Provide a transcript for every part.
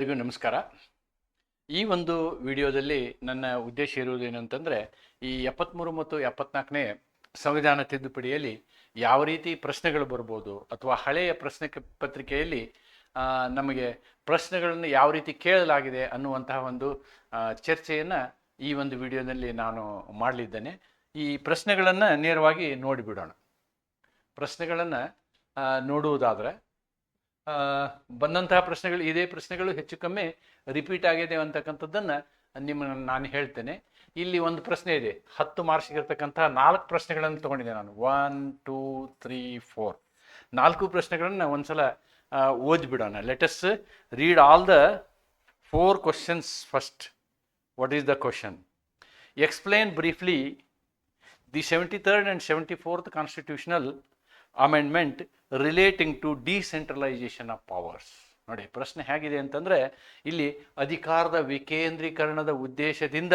ಎಲ್ಲರಿಗೂ ನಮಸ್ಕಾರ. ಈ ಒಂದು ವಿಡಿಯೋದಲ್ಲಿ ನನ್ನ ಉದ್ದೇಶ ಇರುವುದೇನಂತಂದರೆ, ಈ 73 ಮತ್ತು 74ನೇ ಸಂವಿಧಾನ ತಿದ್ದುಪಡಿಯಲ್ಲಿ ಯಾವ ರೀತಿ ಪ್ರಶ್ನೆಗಳು ಬರ್ಬೋದು, ಅಥವಾ ಹಳೆಯ ಪ್ರಶ್ನೆ ಪತ್ರಿಕೆಯಲ್ಲಿ ನಮಗೆ ಪ್ರಶ್ನೆಗಳನ್ನು ಯಾವ ರೀತಿ ಕೇಳಲಾಗಿದೆ ಅನ್ನುವಂತಹ ಒಂದು ಚರ್ಚೆಯನ್ನು ಈ ಒಂದು ವಿಡಿಯೋದಲ್ಲಿ ನಾನು ಮಾಡಲಿದ್ದೇನೆ. ಈ ಪ್ರಶ್ನೆಗಳನ್ನು ನೇರವಾಗಿ ನೋಡಿಬಿಡೋಣ. ಪ್ರಶ್ನೆಗಳನ್ನು ನೋಡುವುದಾದರೆ ಬಂದಂತಹ ಪ್ರಶ್ನೆಗಳು, ಇದೇ ಪ್ರಶ್ನೆಗಳು ಹೆಚ್ಚು ಕಮ್ಮಿ ರಿಪೀಟ್ ಆಗಿದೆ ಅಂತಕ್ಕಂಥದ್ದನ್ನು ನಾನು ಹೇಳ್ತೇನೆ. ಇಲ್ಲಿ ಒಂದು ಪ್ರಶ್ನೆ ಇದೆ, 10 ಮಾರ್ಕ್ಸ್ಗೆ ಇರ್ತಕ್ಕಂತಹ 4 ಪ್ರಶ್ನೆಗಳನ್ನು ತೊಗೊಂಡಿದ್ದೆ ನಾನು. 1 2 3 4 4 ಪ್ರಶ್ನೆಗಳನ್ನು ಒಂದ್ಸಲ ಓದ್ಬಿಡೋಣ. Let us read all the 4 questions first. What is the question? Explain briefly the 73rd and 74th constitutional amendment relating to decentralisation of powers. ನೋಡಿ, ಪ್ರಶ್ನೆ ಹೇಗಿದೆ ಅಂತಂದರೆ, ಇಲ್ಲಿ ಅಧಿಕಾರದ ವಿಕೇಂದ್ರೀಕರಣದ ಉದ್ದೇಶದಿಂದ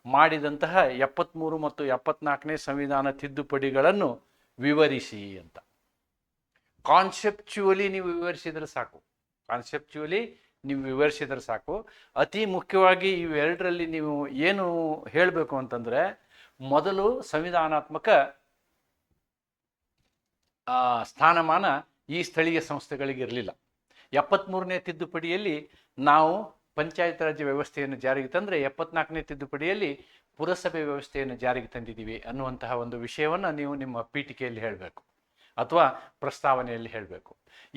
ಮಾಡಿದಂತಹ 73 ಮತ್ತು 74ನೇ ಸಂವಿಧಾನ ತಿದ್ದುಪಡಿಗಳನ್ನು ವಿವರಿಸಿ ಅಂತ. ಕಾನ್ಸೆಪ್ಚುವಲಿ ನೀವು ವಿವರಿಸಿದರೆ ಸಾಕು. ಅತಿ ಮುಖ್ಯವಾಗಿ ಇವೆರಡರಲ್ಲಿ ನೀವು ಏನು ಹೇಳಬೇಕು ಅಂತಂದರೆ, ಮೊದಲು ಸಂವಿಧಾನಾತ್ಮಕ ಸ್ಥಾನಮಾನ ಈ ಸ್ಥಳೀಯ ಸಂಸ್ಥೆಗಳಿಗೆ ಇರಲಿಲ್ಲ. 73ನೇ ತಿದ್ದುಪಡಿಯಲ್ಲಿ ನಾವು ಪಂಚಾಯತ್ ರಾಜ್ ವ್ಯವಸ್ಥೆಯನ್ನು ಜಾರಿಗೆ ತಂದರೆ, 74ನೇ ತಿದ್ದುಪಡಿಯಲ್ಲಿ ಪುರಸಭೆ ವ್ಯವಸ್ಥೆಯನ್ನು ಜಾರಿಗೆ ತಂದಿದ್ದೀವಿ ಅನ್ನುವಂತಹ ಒಂದು ವಿಷಯವನ್ನು ನೀವು ನಿಮ್ಮ ಪೀಠಿಕೆಯಲ್ಲಿ ಹೇಳಬೇಕು, ಅಥವಾ ಪ್ರಸ್ತಾವನೆಯಲ್ಲಿ ಹೇಳಬೇಕು.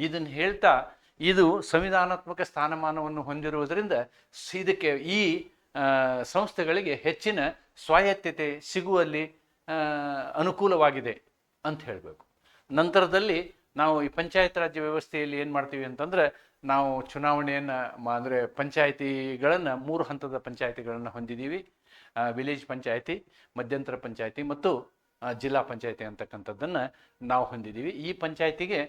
ಇದನ್ನು ಹೇಳ್ತಾ, ಇದು ಸಂವಿಧಾನಾತ್ಮಕ ಸ್ಥಾನಮಾನವನ್ನು ಹೊಂದಿರುವುದರಿಂದ ಇದಕ್ಕೆ ಈ ಸಂಸ್ಥೆಗಳಿಗೆ ಹೆಚ್ಚಿನ ಸ್ವಾಯತ್ತತೆ ಸಿಗುವಲ್ಲಿ ಅನುಕೂಲವಾಗಿದೆ ಅಂತ ಹೇಳಬೇಕು. ನಂತರದಲ್ಲಿ ನಾವು ಈ ಪಂಚಾಯತ್ ರಾಜ್ಯ ವ್ಯವಸ್ಥೆಯಲ್ಲಿ ಏನು ಮಾಡ್ತೀವಿ ಅಂತಂದರೆ, ನಾವು ಚುನಾವಣೆಯನ್ನು ಅಂದರೆ ಪಂಚಾಯಿತಿಗಳನ್ನು 3 ಹಂತದ ಪಂಚಾಯಿತಿಗಳನ್ನು ಹೊಂದಿದ್ದೀವಿ. ವಿಲೇಜ್ ಪಂಚಾಯಿತಿ, ಮಧ್ಯಂತರ ಪಂಚಾಯಿತಿ ಮತ್ತು ಜಿಲ್ಲಾ ಪಂಚಾಯಿತಿ ಅಂತಕ್ಕಂಥದ್ದನ್ನು ನಾವು ಹೊಂದಿದ್ದೀವಿ. ಈ ಪಂಚಾಯಿತಿಗೆ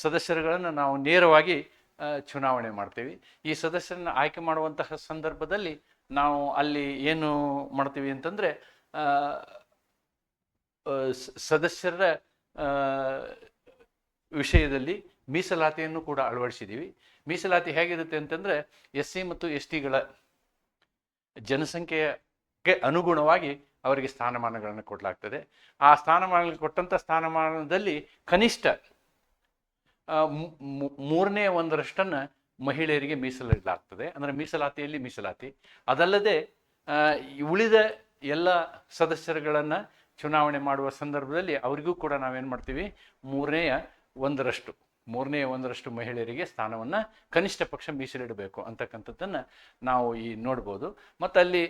ಸದಸ್ಯರುಗಳನ್ನು ನಾವು ನೇರವಾಗಿ ಚುನಾವಣೆ ಮಾಡ್ತೀವಿ. ಈ ಸದಸ್ಯರನ್ನು ಆಯ್ಕೆ ಮಾಡುವಂತಹ ಸಂದರ್ಭದಲ್ಲಿ ನಾವು ಅಲ್ಲಿ ಏನು ಮಾಡ್ತೀವಿ ಅಂತಂದರೆ, ಸದಸ್ಯರ ವಿಷಯದಲ್ಲಿ ಮೀಸಲಾತಿಯನ್ನು ಕೂಡ ಅಳವಡಿಸಿದ್ದೀವಿ. ಮೀಸಲಾತಿ ಹೇಗಿರುತ್ತೆ ಅಂತಂದರೆ, SC ಮತ್ತು STಗಳ ಜನಸಂಖ್ಯೆಗೆ ಅನುಗುಣವಾಗಿ ಅವರಿಗೆ ಸ್ಥಾನಮಾನಗಳನ್ನು ಕೊಡಲಾಗ್ತದೆ. ಆ ಕೊಟ್ಟಂಥ ಸ್ಥಾನಮಾನದಲ್ಲಿ ಕನಿಷ್ಠ 1/3 ಮಹಿಳೆಯರಿಗೆ ಮೀಸಲಿಡಲಾಗ್ತದೆ. ಅಂದರೆ ಮೀಸಲಾತಿಯಲ್ಲಿ ಮೀಸಲಾತಿ. ಅದಲ್ಲದೆ ಉಳಿದ ಎಲ್ಲ ಸದಸ್ಯರುಗಳನ್ನು ಚುನಾವಣೆ ಮಾಡುವ ಸಂದರ್ಭದಲ್ಲಿ ಅವರಿಗೂ ಕೂಡ ನಾವೇನು ಮಾಡ್ತೀವಿ, 1/3 ಮಹಿಳೆಯರಿಗೆ ಸ್ಥಾನವನ್ನು ಕನಿಷ್ಠ ಪಕ್ಷ ಮೀಸಲಿಡಬೇಕು ಅಂತಕ್ಕಂಥದ್ದನ್ನು ನಾವು ನೋಡ್ಬೋದು. ಮತ್ತು ಅಲ್ಲಿ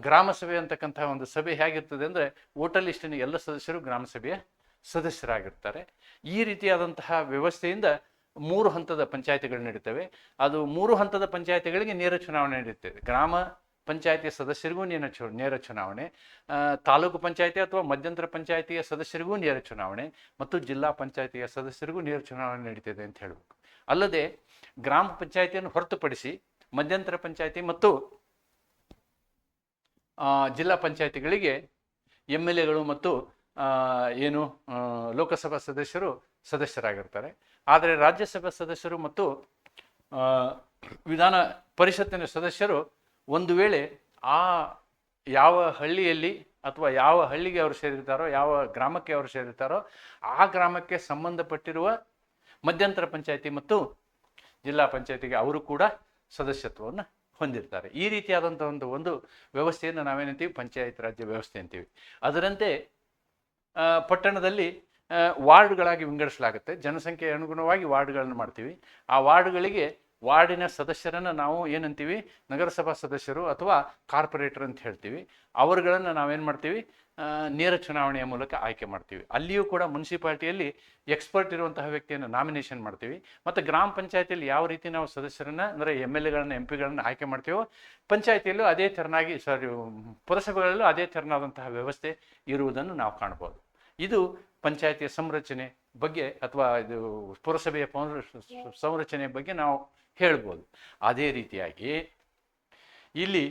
ಗ್ರಾಮ ಸಭೆ ಅಂತಕ್ಕಂಥ ಒಂದು ಸಭೆ ಹೇಗಿರ್ತದೆ ಅಂದರೆ, ವೋಟರ್ ಲಿಸ್ಟಿನ ಎಲ್ಲ ಸದಸ್ಯರು ಗ್ರಾಮ ಸಭೆಯ ಸದಸ್ಯರಾಗಿರ್ತಾರೆ. ಈ ರೀತಿಯಾದಂತಹ ವ್ಯವಸ್ಥೆಯಿಂದ 3 ಹಂತದ ಪಂಚಾಯಿತಿಗಳು ನಡೀತವೆ. ಅದು 3 ಹಂತದ ಪಂಚಾಯಿತಿಗಳಿಗೆ ನೇರ ಚುನಾವಣೆ ನಡೀತದೆ. ಗ್ರಾಮ ಪಂಚಾಯಿತಿಯ ಸದಸ್ಯರಿಗೂ ನೇರ ಚುನಾವಣೆ, ತಾಲೂಕು ಪಂಚಾಯಿತಿ ಅಥವಾ ಮಧ್ಯಂತರ ಪಂಚಾಯಿತಿಯ ಸದಸ್ಯರಿಗೂ ನೇರ ಚುನಾವಣೆ, ಮತ್ತು ಜಿಲ್ಲಾ ಪಂಚಾಯಿತಿಯ ಸದಸ್ಯರಿಗೂ ನೇರ ಚುನಾವಣೆ ನಡೀತದೆ ಅಂತ ಹೇಳಬೇಕು. ಅಲ್ಲದೆ ಗ್ರಾಮ ಪಂಚಾಯಿತಿಯನ್ನು ಹೊರತುಪಡಿಸಿ ಮಧ್ಯಂತರ ಪಂಚಾಯಿತಿ ಮತ್ತು ಜಿಲ್ಲಾ ಪಂಚಾಯಿತಿಗಳಿಗೆ MLAಗಳು ಮತ್ತು ಲೋಕಸಭಾ ಸದಸ್ಯರಾಗಿರ್ತಾರೆ. ಆದರೆ ರಾಜ್ಯಸಭಾ ಸದಸ್ಯರು ಮತ್ತು ವಿಧಾನ ಪರಿಷತ್ತಿನ ಸದಸ್ಯರು ಒಂದು ವೇಳೆ ಯಾವ ಹಳ್ಳಿಯಲ್ಲಿ ಅಥವಾ ಯಾವ ಹಳ್ಳಿಗೆ ಅವರು ಸೇರಿರ್ತಾರೋ, ಯಾವ ಗ್ರಾಮಕ್ಕೆ ಅವರು ಸೇರಿರ್ತಾರೋ, ಆ ಗ್ರಾಮಕ್ಕೆ ಸಂಬಂಧಪಟ್ಟಿರುವ ಮಧ್ಯಂತರ ಪಂಚಾಯಿತಿ ಮತ್ತು ಜಿಲ್ಲಾ ಪಂಚಾಯಿತಿಗೆ ಅವರು ಕೂಡ ಸದಸ್ಯತ್ವವನ್ನು ಹೊಂದಿರ್ತಾರೆ. ಈ ರೀತಿಯಾದಂಥ ಒಂದು ವ್ಯವಸ್ಥೆಯನ್ನು ನಾವೇನಂತೀವಿ, ಪಂಚಾಯತ್ ರಾಜ್ಯ ವ್ಯವಸ್ಥೆ ಅಂತೀವಿ. ಅದರಂತೆ ಪಟ್ಟಣದಲ್ಲಿ ವಾರ್ಡ್ಗಳಾಗಿ ವಿಂಗಡಿಸಲಾಗುತ್ತೆ. ಜನಸಂಖ್ಯೆಯ ಅನುಗುಣವಾಗಿ ವಾರ್ಡ್ಗಳನ್ನು ಮಾಡ್ತೀವಿ. ಆ ವಾರ್ಡ್ಗಳಿಗೆ ವಾರ್ಡಿನ ಸದಸ್ಯರನ್ನು ನಾವು ಏನಂತೀವಿ, ನಗರಸಭಾ ಸದಸ್ಯರು ಅಥವಾ ಕಾರ್ಪೊರೇಟರ್ ಅಂತ ಹೇಳ್ತೀವಿ. ಅವರುಗಳನ್ನು ನಾವೇನು ಮಾಡ್ತೀವಿ, ನೇರ ಚುನಾವಣೆಯ ಮೂಲಕ ಆಯ್ಕೆ ಮಾಡ್ತೀವಿ. ಅಲ್ಲಿಯೂ ಕೂಡ ಮುನ್ಸಿಪಾಲ್ಟಿಯಲ್ಲಿ ಎಕ್ಸ್ಪರ್ಟ್ ಇರುವಂತಹ ವ್ಯಕ್ತಿಯನ್ನು ನಾಮಿನೇಷನ್ ಮಾಡ್ತೀವಿ. ಮತ್ತು ಗ್ರಾಮ ಪಂಚಾಯತಿಯಲ್ಲಿ ಯಾವ ರೀತಿ ನಾವು ಸದಸ್ಯರನ್ನು ಅಂದರೆ MLAಗಳನ್ನು MP ಗಳನ್ನು ಆಯ್ಕೆ ಮಾಡ್ತೀವೋ, ಪಂಚಾಯತಿಯಲ್ಲೂ ಅದೇ ತೆರನಾಗಿ ಪುರಸಭೆಗಳಲ್ಲೂ ಅದೇ ತೆರನಾದಂತಹ ವ್ಯವಸ್ಥೆ ಇರುವುದನ್ನು ನಾವು ಕಾಣ್ಬೋದು. ಇದು ಪಂಚಾಯತಿಯ ಸಂರಚನೆ ಬಗ್ಗೆ ಅಥವಾ ಇದು ಪುರಸಭೆಯ ಸಂರಚನೆ ಬಗ್ಗೆ ನಾವು ಹೇಳ್ಬೋದು. ಅದೇ ರೀತಿಯಾಗಿ ಇಲ್ಲಿ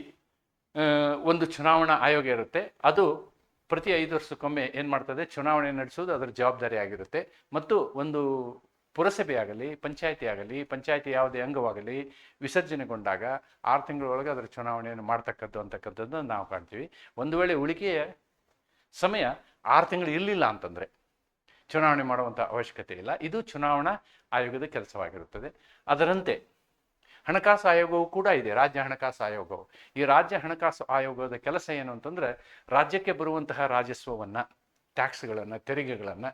ಒಂದು ಚುನಾವಣಾ ಆಯೋಗ ಇರುತ್ತೆ. ಅದು ಪ್ರತಿ 5 ವರ್ಷಕ್ಕೊಮ್ಮೆ ಏನು ಮಾಡ್ತದೆ, ಚುನಾವಣೆ ನಡೆಸೋದು ಅದರ ಜವಾಬ್ದಾರಿ ಆಗಿರುತ್ತೆ. ಮತ್ತು ಒಂದು ಪುರಸಭೆ ಆಗಲಿ, ಪಂಚಾಯತಿ ಆಗಲಿ, ಪಂಚಾಯತಿ ಯಾವುದೇ ಅಂಗವಾಗಲಿ ವಿಸರ್ಜನೆಗೊಂಡಾಗ 6 ತಿಂಗಳೊಳಗೆ ಅದರ ಚುನಾವಣೆಯನ್ನು ಅಂತಕ್ಕಂಥದ್ದನ್ನು ನಾವು ಕಾಣ್ತೀವಿ. ಒಂದು ವೇಳೆ ಉಳಿಕೆಯ ಸಮಯ 6 ತಿಂಗಳು ಇರಲಿಲ್ಲ ಅಂತಂದರೆ ಚುನಾವಣೆ ಮಾಡುವಂಥ ಅವಶ್ಯಕತೆ ಇಲ್ಲ. ಇದು ಚುನಾವಣಾ ಆಯೋಗದ ಕೆಲಸವಾಗಿರುತ್ತದೆ. ಅದರಂತೆ ಹಣಕಾಸು ಆಯೋಗವು ಕೂಡ ಇದೆ, ರಾಜ್ಯ ಹಣಕಾಸು ಆಯೋಗವು. ಈ ರಾಜ್ಯ ಹಣಕಾಸು ಆಯೋಗದ ಕೆಲಸ ಏನು ಅಂತಂದರೆ, ರಾಜ್ಯಕ್ಕೆ ಬರುವಂತಹ ರಾಜಸ್ವವನ್ನು, ಟ್ಯಾಕ್ಸ್ಗಳನ್ನು, ತೆರಿಗೆಗಳನ್ನು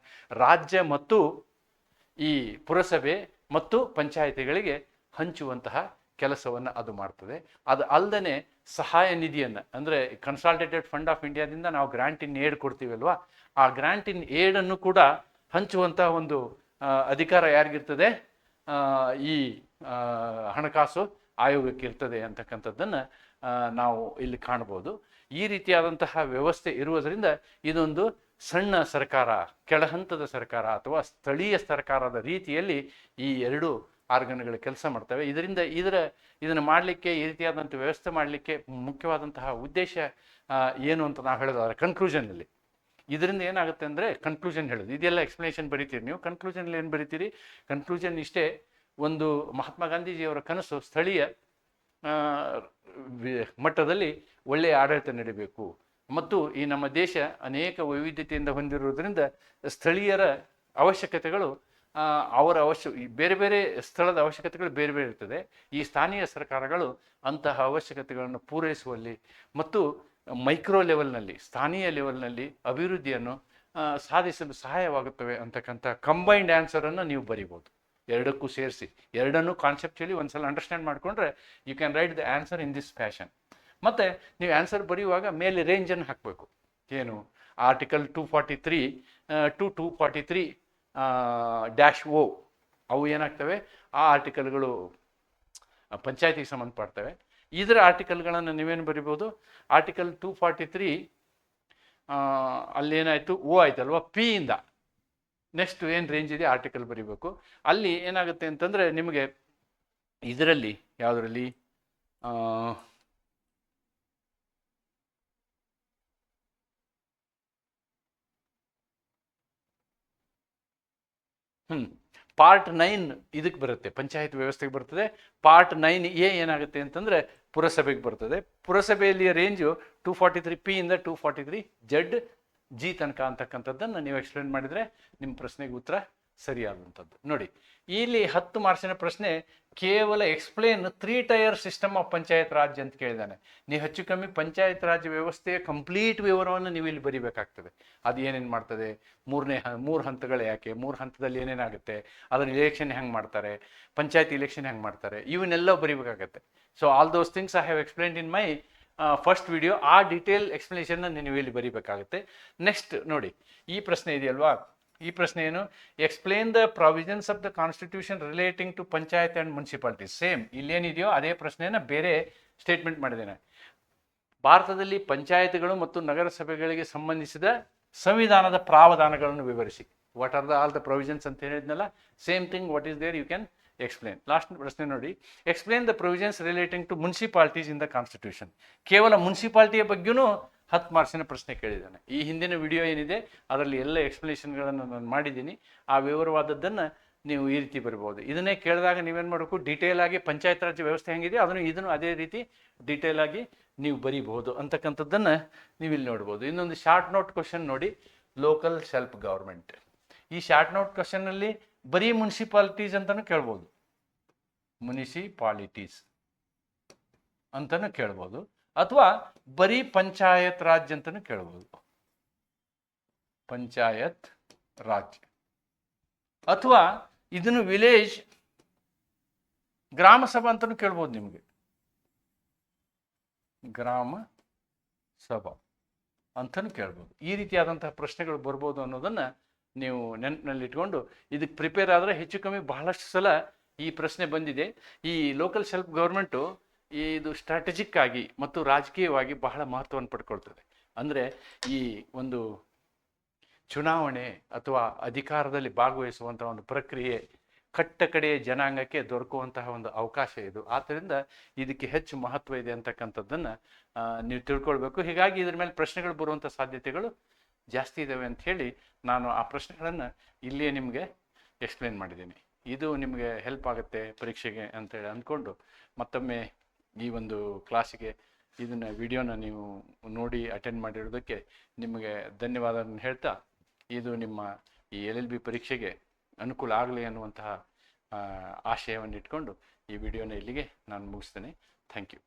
ರಾಜ್ಯ ಮತ್ತು ಈ ಪುರಸಭೆ ಮತ್ತು ಪಂಚಾಯಿತಿಗಳಿಗೆ ಹಂಚುವಂತಹ ಕೆಲಸವನ್ನು ಅದು ಮಾಡ್ತದೆ. ಅದು ಅಲ್ಲದೆ ಸಹಾಯ ನಿಧಿಯನ್ನು, ಅಂದರೆ ಕನ್ಸಾಲಿಡೇಟೆಡ್ ಫಂಡ್ ಆಫ್ ಇಂಡಿಯಾದಿಂದ ನಾವು ಗ್ರಾಂಟ್ ಇನ್ ಏಡ್ ಕೊಡ್ತೀವಲ್ವಾ, ಆ ಗ್ರಾಂಟ್ ಇನ್ ಏಡನ್ನು ಕೂಡ ಹಂಚುವಂತಹ ಒಂದು ಅಧಿಕಾರ ಯಾರಿಗಿರ್ತದೆ? ಈ ಹಣಕಾಸು ಆಯೋಗಕ್ಕೆ ಇರ್ತದೆ ಅಂತಕ್ಕಂಥದ್ದನ್ನು ನಾವು ಇಲ್ಲಿ ಕಾಣ್ಬೋದು. ಈ ರೀತಿಯಾದಂತಹ ವ್ಯವಸ್ಥೆ ಇರುವುದರಿಂದ ಇದೊಂದು ಸಣ್ಣ ಸರ್ಕಾರ, ಕೆಳಹಂತದ ಸರ್ಕಾರ ಅಥವಾ ಸ್ಥಳೀಯ ಸರ್ಕಾರದ ರೀತಿಯಲ್ಲಿ ಈ ಎರಡು ಆರ್ಗನ್ಗಳು ಕೆಲಸ ಮಾಡ್ತವೆ. ಇದನ್ನು ಮಾಡಲಿಕ್ಕೆ, ಈ ರೀತಿಯಾದಂಥ ವ್ಯವಸ್ಥೆ ಮಾಡಲಿಕ್ಕೆ ಮುಖ್ಯವಾದಂತಹ ಉದ್ದೇಶ ಏನು ಅಂತ ನಾವು ಹೇಳೋದಾದ್ರೆ, ಕನ್ಕ್ಲೂಷನ್ನಲ್ಲಿ ಇದರಿಂದ ಏನಾಗುತ್ತೆ ಅಂದರೆ, ಕನ್ಕ್ಲೂಷನ್ ಹೇಳೋದು, ಇದೆಲ್ಲ ಎಕ್ಸ್ಪ್ಲನೇಷನ್ ಬರೀತೀರಿ ನೀವು, ಕನ್ಕ್ಲೂಷನಲ್ಲಿ ಏನು ಬರೀತೀರಿ? ಕನ್ಕ್ಲೂಷನ್ ಇಷ್ಟೇ, ಒಂದು ಮಹಾತ್ಮ ಗಾಂಧೀಜಿಯವರ ಕನಸು ಸ್ಥಳೀಯ ಮಟ್ಟದಲ್ಲಿ ಒಳ್ಳೆಯ ಆಡಳಿತ ನಡೀಬೇಕು ಮತ್ತು ಈ ನಮ್ಮ ದೇಶ ಅನೇಕ ವೈವಿಧ್ಯತೆಯಿಂದ ಹೊಂದಿರುವುದರಿಂದ ಸ್ಥಳೀಯರ ಅವಶ್ಯಕತೆಗಳು ಬೇರೆ ಬೇರೆ ಸ್ಥಳದ ಅವಶ್ಯಕತೆಗಳು ಬೇರೆ ಬೇರೆ ಇರ್ತದೆ. ಈ ಸ್ಥಾನೀಯ ಸರ್ಕಾರಗಳು ಅಂತಹ ಅವಶ್ಯಕತೆಗಳನ್ನು ಪೂರೈಸುವಲ್ಲಿ ಮತ್ತು ಮೈಕ್ರೋ ಲೆವೆಲ್ನಲ್ಲಿ, ಸ್ಥಾನೀಯ ಲೆವೆಲ್ನಲ್ಲಿ ಅಭಿವೃದ್ಧಿಯನ್ನು ಸಾಧಿಸಲು ಸಹಾಯವಾಗುತ್ತವೆ ಅಂತಕ್ಕಂಥ ಕಂಬೈನ್ಡ್ ಆನ್ಸರನ್ನು ನೀವು ಬರಿಬೋದು. ಎರಡಕ್ಕೂ ಸೇರಿಸಿ, ಎರಡನ್ನೂ ಕಾನ್ಸೆಪ್ಚುಲಿ ಒಂದ್ಸಲ ಅಂಡರ್ಸ್ಟ್ಯಾಂಡ್ ಮಾಡಿಕೊಂಡ್ರೆ you can write the answer in this fashion. ಮತ್ತು ನೀವು ಆನ್ಸರ್ ಬರೆಯುವಾಗ ಮೇಲೆ ರೇಂಜನ್ನು ಹಾಕಬೇಕು. ಏನು? ಆರ್ಟಿಕಲ್ 243 to 243-O ಅವು ಏನಾಗ್ತವೆ? ಆ ಆರ್ಟಿಕಲ್ಗಳು ಪಂಚಾಯತಿಗೆ ಸಂಬಂಧಪಡ್ತವೆ. ಇದರ ಆರ್ಟಿಕಲ್ಗಳನ್ನು ನೀವೇನು ಬರಿಬೋದು? ಆರ್ಟಿಕಲ್ 243 ಅಲ್ಲೇನಾಯಿತು? ಓ ಆಯ್ತಲ್ವ, ಪಿ ಇಂದ ನೆಕ್ಸ್ಟ್ ಏನು ರೇಂಜ್ ಇದೆ ಆರ್ಟಿಕಲ್ ಬರೀಬೇಕು. ಅಲ್ಲಿ ಏನಾಗುತ್ತೆ ಅಂತಂದರೆ, ನಿಮಗೆ ಇದರಲ್ಲಿ ಯಾವುದರಲ್ಲಿ ಪಾರ್ಟ್ 9 ಇದಕ್ಕೆ ಬರುತ್ತೆ, ಪಂಚಾಯತ್ ವ್ಯವಸ್ಥೆಗೆ ಬರ್ತದೆ. ಪಾರ್ಟ್ 9A ಏನಾಗುತ್ತೆ ಅಂತಂದರೆ ಪುರಸಭೆಗೆ ಬರ್ತದೆ. ಪುರಸಭೆಯಲ್ಲಿ ರೇಂಜು 243P ಇಂದ 243Z ತನಕ ಅಂತಕ್ಕಂಥದ್ದನ್ನು ನೀವು ಎಕ್ಸ್ಪ್ಲೇನ್ ಮಾಡಿದರೆ ನಿಮ್ಮ ಪ್ರಶ್ನೆಗೆ ಉತ್ತರ ಸರಿಯಾದಂಥದ್ದು. ನೋಡಿ, ಇಲ್ಲಿ 10 ಮಾರ್ಕ್ಸಿನ ಪ್ರಶ್ನೆ ಕೇವಲ explain 3 tier system of panchayat Raj ಅಂತ ಕೇಳಿದ್ದಾನೆ. ನೀವು ಹೆಚ್ಚು ಕಮ್ಮಿ ಪಂಚಾಯತ್ ರಾಜ್ ವ್ಯವಸ್ಥೆಯ ಕಂಪ್ಲೀಟ್ ವಿವರವನ್ನು ನೀವು ಇಲ್ಲಿ ಬರಿಬೇಕಾಗ್ತದೆ. ಅದು ಏನೇನು ಮಾಡ್ತದೆ, 3 ಹಂತಗಳು ಯಾಕೆ, 3 ಹಂತದಲ್ಲಿ ಏನೇನಾಗುತ್ತೆ, ಅದನ್ನು ಇಲೆಕ್ಷನ್ ಹೆಂಗೆ ಮಾಡ್ತಾರೆ, ಪಂಚಾಯತ್ ಇಲೆಕ್ಷನ್ ಹೆಂಗೆ ಮಾಡ್ತಾರೆ, ಇವನ್ನೆಲ್ಲ ಬರಿಬೇಕಾಗತ್ತೆ. So all those things I have explained in my first video. ಆ ಡೀಟೇಲ್ ಎಕ್ಸ್ಪ್ಲನೇಷನ್ನ ನೀವು ಇಲ್ಲಿ ಬರಿಬೇಕಾಗುತ್ತೆ. ನೆಕ್ಸ್ಟ್ ನೋಡಿ, ಈ ಪ್ರಶ್ನೆ ಇದೆಯಲ್ವಾ, ಈ ಪ್ರಶ್ನೆ ಏನು? Explain the provisions of the constitution relating to panchayat and municipalities. Same ಇಲ್ಲೇನಿದೆಯೋ ಅದೇ ಪ್ರಶ್ನೆಯನ್ನು ಬೇರೆ ಸ್ಟೇಟ್ಮೆಂಟ್ ಮಾಡಿದ್ದೇನೆ. ಭಾರತದಲ್ಲಿ ಪಂಚಾಯತ್ಗಳು ಮತ್ತು ನಗರಸಭೆಗಳಿಗೆ ಸಂಬಂಧಿಸಿದ ಸಂವಿಧಾನದ ಪ್ರಾವಧಾನಗಳನ್ನು ವಿವರಿಸಿ. What are all the provisions ಅಂತ ಹೇಳಿದ್ನಲ್ಲ, same thing what is there you can explain. Last ಪ್ರಶ್ನೆ ನೋಡಿ, explain the provisions relating to municipalities in the constitution. ಕೇವಲ ಮುನ್ಸಿಪಾಲಿಟಿಯ ಬಗ್ಗೆನೂ 10 ಮಾರ್ಕ್ಸಿನ ಪ್ರಶ್ನೆ ಕೇಳಿದ್ದಾನೆ. ಈ ಹಿಂದಿನ ವಿಡಿಯೋ ಏನಿದೆ ಅದರಲ್ಲಿ ಎಲ್ಲ ಎಕ್ಸ್ಪ್ಲನೇಷನ್ಗಳನ್ನು ನಾನು ಮಾಡಿದ್ದೀನಿ. ಆ ವಿವರವಾದದ್ದನ್ನು ನೀವು ಈ ರೀತಿ ಬರ್ಬೋದು. ಇದನ್ನೇ ಕೇಳಿದಾಗ ನೀವೇನು ಮಾಡಬೇಕು, ಡೀಟೇಲ್ ಆಗಿ ಪಂಚಾಯತ್ ರಾಜ್ ವ್ಯವಸ್ಥೆ ಹೆಂಗಿದೆ ಇದನ್ನು ಅದೇ ರೀತಿ ಡೀಟೇಲ್ ಆಗಿ ನೀವು ಬರೀಬಹುದು ಅಂತಕ್ಕಂಥದ್ದನ್ನು ನೀವು ಇಲ್ಲಿ ನೋಡ್ಬೋದು. ಇನ್ನೊಂದು ಶಾರ್ಟ್ ನೋಟ್ ಕ್ವಶನ್ ನೋಡಿ, ಲೋಕಲ್ ಸೆಲ್ಫ್ ಗವರ್ಮೆಂಟ್. ಈ ಶಾರ್ಟ್ ನೋಟ್ ಕ್ವಶನ್ನಲ್ಲಿ ಬರೀ ಮುನ್ಸಿಪಾಲಿಟೀಸ್ ಅಂತಲೂ ಕೇಳ್ಬೋದು, ಮುನಿಸಿಪಾಲಿಟೀಸ್ ಅಂತಲೂ ಕೇಳ್ಬೋದು, ಅಥವಾ ಬರೀ ಪಂಚಾಯತ್ ರಾಜ್ ಅಂತಲೂ ಕೇಳ್ಬೋದು, ಪಂಚಾಯತ್ ರಾಜ್. ಅಥವಾ ಇದನ್ನು ವಿಲೇಜ್ ಗ್ರಾಮ ಸಭಾ ಅಂತಲೂ ಕೇಳ್ಬೋದು, ನಿಮಗೆ ಗ್ರಾಮ ಸಭಾ ಅಂತಲೂ ಕೇಳ್ಬೋದು. ಈ ರೀತಿಯಾದಂತಹ ಪ್ರಶ್ನೆಗಳು ಬರ್ಬೋದು ಅನ್ನೋದನ್ನು ನೀವು ನೆನಪಿನಲ್ಲಿ ಇಟ್ಕೊಂಡು ಇದಕ್ಕೆ ಪ್ರಿಪೇರ್ ಆದರೆ ಹೆಚ್ಚು ಕಮ್ಮಿ ಬಹಳಷ್ಟು ಸಲ ಈ ಪ್ರಶ್ನೆ ಬಂದಿದೆ. ಈ ಲೋಕಲ್ ಸೆಲ್ಫ್ ಗೌರ್ಮೆಂಟು ಇದು ಸ್ಟ್ರಾಟಜಿಕ್ ಆಗಿ ಮತ್ತು ರಾಜಕೀಯವಾಗಿ ಬಹಳ ಮಹತ್ವವನ್ನು ಪಡ್ಕೊಳ್ತದೆ. ಅಂದರೆ ಈ ಒಂದು ಚುನಾವಣೆ ಅಥವಾ ಅಧಿಕಾರದಲ್ಲಿ ಭಾಗವಹಿಸುವಂಥ ಒಂದು ಪ್ರಕ್ರಿಯೆ ಕಟ್ಟ ಕಡೆಯ ಜನಾಂಗಕ್ಕೆ ದೊರಕುವಂತಹ ಒಂದು ಅವಕಾಶ ಇದು. ಆದ್ದರಿಂದ ಇದಕ್ಕೆ ಹೆಚ್ಚು ಮಹತ್ವ ಇದೆ ಅಂತಕ್ಕಂಥದ್ದನ್ನು ನೀವು ತಿಳ್ಕೊಳ್ಬೇಕು. ಹೀಗಾಗಿ ಇದ್ರ ಮೇಲೆ ಪ್ರಶ್ನೆಗಳು ಬರುವಂಥ ಸಾಧ್ಯತೆಗಳು ಜಾಸ್ತಿ ಇದ್ದಾವೆ ಅಂತ ಹೇಳಿ ನಾನು ಆ ಪ್ರಶ್ನೆಗಳನ್ನು ಇಲ್ಲಿಯೇ ನಿಮಗೆ ಎಕ್ಸ್ಪ್ಲೇನ್ ಮಾಡಿದ್ದೀನಿ. ಇದು ನಿಮಗೆ ಹೆಲ್ಪ್ ಆಗುತ್ತೆ ಪರೀಕ್ಷೆಗೆ ಅಂತೇಳಿ ಅಂದ್ಕೊಂಡು ಮತ್ತೊಮ್ಮೆ ಈ ಒಂದು ಕ್ಲಾಸಿಗೆ ಇದನ್ನು ವಿಡಿಯೋನ ನೀವು ನೋಡಿ ಅಟೆಂಡ್ ಮಾಡಿರೋದಕ್ಕೆ ನಿಮಗೆ ಧನ್ಯವಾದವನ್ನು ಹೇಳ್ತಾ, ಇದು ನಿಮ್ಮ ಈ LLB ಪರೀಕ್ಷೆಗೆ ಅನುಕೂಲ ಆಗಲಿ ಅನ್ನುವಂತಹ ಆಶಯವನ್ನು ಇಟ್ಕೊಂಡು ಈ ವಿಡಿಯೋನ ಇಲ್ಲಿಗೆ ನಾನು ಮುಗಿಸ್ತೇನೆ. Thank you.